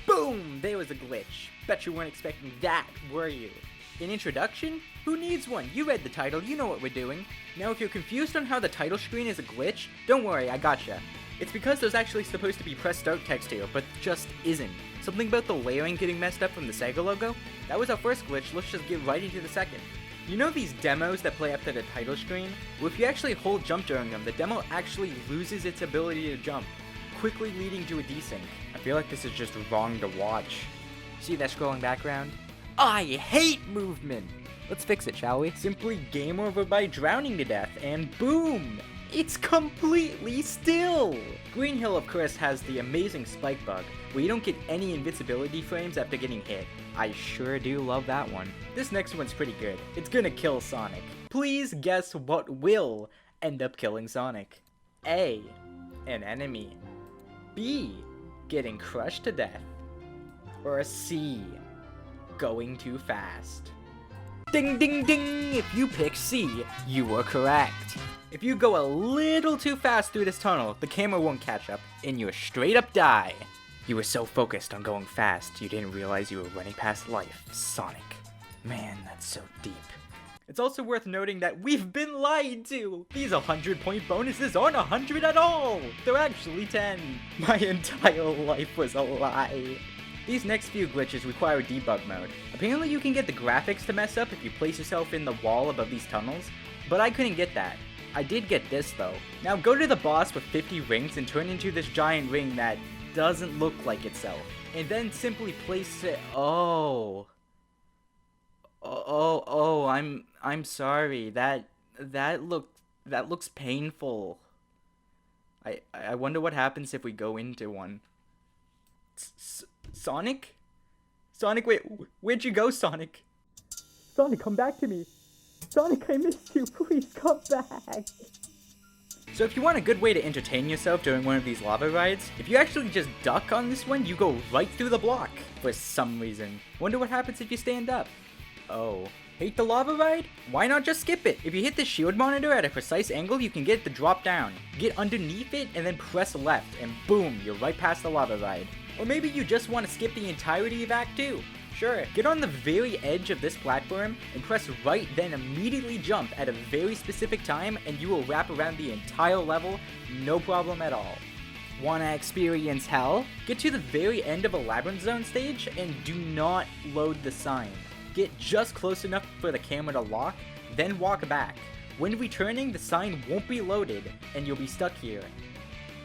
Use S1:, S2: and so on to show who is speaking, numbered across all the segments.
S1: Boom! There was a glitch. Bet you weren't expecting that, were you? An introduction? Who needs one? You read the title, you know what we're doing. Now if you're confused on how the title screen is a glitch, don't worry, I gotcha. It's because there's actually supposed to be press start text here, but just isn't. Something about the layering getting messed up from the Sega logo? That was our first glitch, let's just get right into the second. You know these demos that play after the title screen? Well, if you actually hold jump during them, the demo actually loses its ability to jump, quickly leading to a desync. I feel like this is just wrong to watch. See that scrolling background? I hate movement! Let's fix it, shall we? Simply game over by drowning to death, and boom! It's completely still! Green Hill, of course, has the amazing spike bug, where you don't get any invincibility frames after getting hit. I sure do love that one. This next one's pretty good. It's gonna kill Sonic. Please guess what will end up killing Sonic. A. An enemy. B. Getting crushed to death. Or C. Going too fast. Ding ding ding! If you pick C, you were correct. If you go a little too fast through this tunnel, the camera won't catch up, and you'll straight up die. You were so focused on going fast, you didn't realize you were running past life, Sonic. Man, that's so deep. It's also worth noting that we've been lied to! These 100-point bonuses aren't 100 at all! They're actually 10. My entire life was a lie. These next few glitches require debug mode. Apparently you can get the graphics to mess up if you place yourself in the wall above these tunnels, but I couldn't get that. I did get this though. Now go to the boss with 50 rings and turn into this giant ring that doesn't look like itself. And then simply place it. Oh, I'm sorry. That looks painful. I wonder what happens if we go into one. Sonic? Sonic, wait, where'd you go, Sonic? Sonic, come back to me. Sonic, I missed you. Please come back. So if you want a good way to entertain yourself during one of these lava rides, if you actually just duck on this one, you go right through the block. For some reason. Wonder what happens if you stand up. Oh. Hate the lava ride? Why not just skip it? If you hit the shield monitor at a precise angle, you can get the drop down. Get underneath it and then press left, and boom, you're right past the lava ride. Or maybe you just want to skip the entirety of Act 2. Sure, get on the very edge of this platform and press right, then immediately jump at a very specific time and you will wrap around the entire level, no problem at all. Wanna experience hell? Get to the very end of a Labyrinth Zone stage and do not load the sign. Get just close enough for the camera to lock, then walk back. When returning, the sign won't be loaded and you'll be stuck here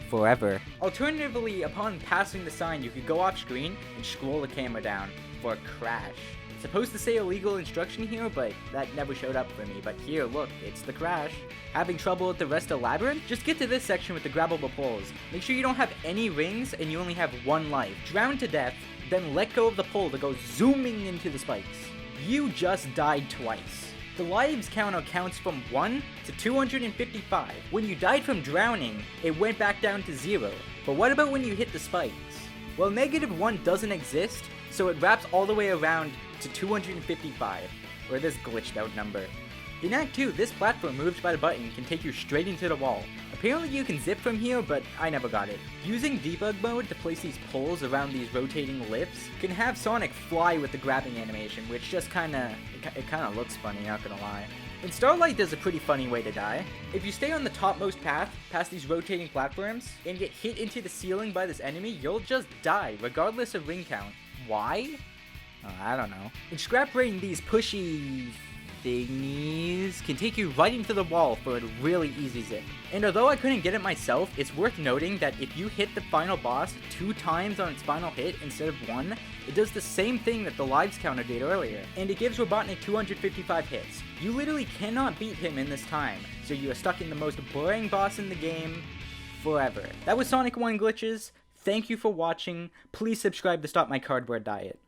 S1: forever. Alternatively, upon passing the sign, you could go off screen and scroll the camera down for a crash. It's supposed to say illegal instruction here, but that never showed up for me. But here, look, it's the crash. Having trouble with the rest of Labyrinth? Just get to this section with the grabbable poles. Make sure you don't have any rings and you only have one life. Drown to death, then let go of the pole to go zooming into the spikes. You just died twice. The lives counter counts from 1 to 255. When you died from drowning, it went back down to 0. But what about when you hit the spikes? Well, -1 doesn't exist, so it wraps all the way around to 255, or this glitched out number. In Act 2, this platform moved by the button can take you straight into the wall. Apparently you can zip from here, but I never got it. Using debug mode to place these poles around these rotating lifts can have Sonic fly with the grabbing animation, which just kinda looks funny, not gonna lie. And Starlight does a pretty funny way to die. If you stay on the topmost path, past these rotating platforms, and get hit into the ceiling by this enemy, you'll just die, regardless of ring count. Why? Oh, I don't know. In Scrap Brain, these pushy thingies can take you right into the wall for a really easy zip. And although I couldn't get it myself, it's worth noting that if you hit the final boss 2 times on its final hit instead of 1, it does the same thing that the lives counter did earlier, and it gives Robotnik 255 hits. You literally cannot beat him in this time, so you are stuck in the most boring boss in the game forever. That was Sonic 1 Glitches. Thank you for watching. Please subscribe to stop my cardboard diet.